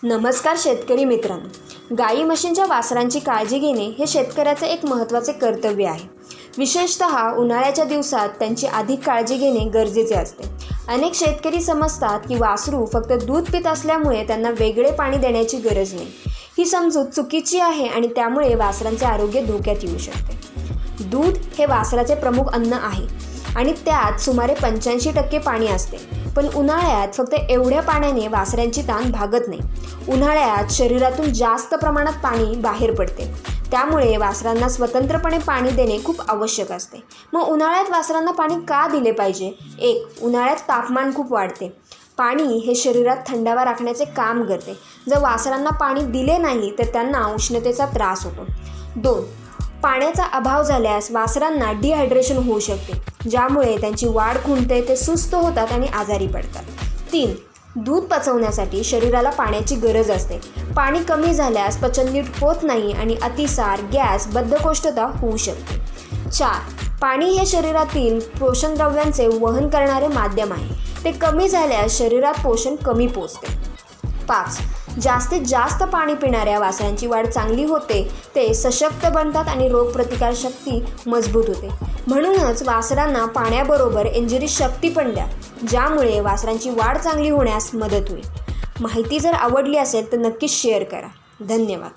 नमस्कार शेतकरी मित्रांनो, गाई म्हशींच्या वासरांची काळजी घेणे हे शेतकऱ्याचे एक महत्त्वाचे कर्तव्य आहे. विशेषतः उन्हाळ्याच्या दिवसात त्यांची अधिक काळजी घेणे गरजेचे असते. अनेक शेतकरी समजतात की वासरू फक्त दूध पित असल्यामुळे त्यांना वेगळे पाणी देण्याची गरज नाही. ही समजूत चुकीची आहे आणि त्यामुळे वासरांचे आरोग्य धोक्यात येऊ शकते. दूध हे वासराचे प्रमुख अन्न आहे आणि त्यात सुमारे 85% पाणी असते. पण उन्हाळ्यात फक्त एवढ्या पाण्याने वासरांची तहान भागत नाही. उन्हाळ्यात शरीरातून जास्त प्रमाणात पाणी बाहेर पडते, त्यामुळे वासरांना स्वतंत्रपणे पाणी देणे खूप आवश्यक असते. मग उन्हाळ्यात वासरांना पाणी का दिले पाहिजे? 1. उन्हाळ्यात तापमान खूप वाढते. पाणी हे शरीरात थंडावा राखण्याचे काम करते. जर वासरांना पाणी दिले नाही तर त्यांना उष्णतेचा त्रास होतो. 2. पाण्याचा अभाव झाल्यास वासरांना डिहायड्रेशन होऊ शकते, ज्यामुळे त्यांची वाढ खुंटते, ते सुस्त होतात आणि आजारी पडतात. 3. दूध पचवण्यासाठी शरीराला पाण्याची गरज असते. पाणी कमी झाल्यास पचन नीट होत नाही आणि अतिसार, गॅस, बद्धकोष्ठता होऊ शकते. 4. पाणी हे शरीरातील पोषणद्रव्यांचे वहन करणारे माध्यम आहे. ते कमी झाल्यास शरीरात पोषण कमी पोचते. 5. जास्तीत जास्त पाणी पिणाऱ्या वासरांची वाढ चांगली होते, ते सशक्त बनतात आणि रोगप्रतिकारशक्ती मजबूत होते. म्हणूनच वासरांना पाण्याबरोबर एंजिरी शक्ती पण द्या, ज्यामुळे वासरांची वाढ चांगली होण्यास मदत होईल. माहिती जर आवडली असेल तर नक्कीच शेअर करा. धन्यवाद.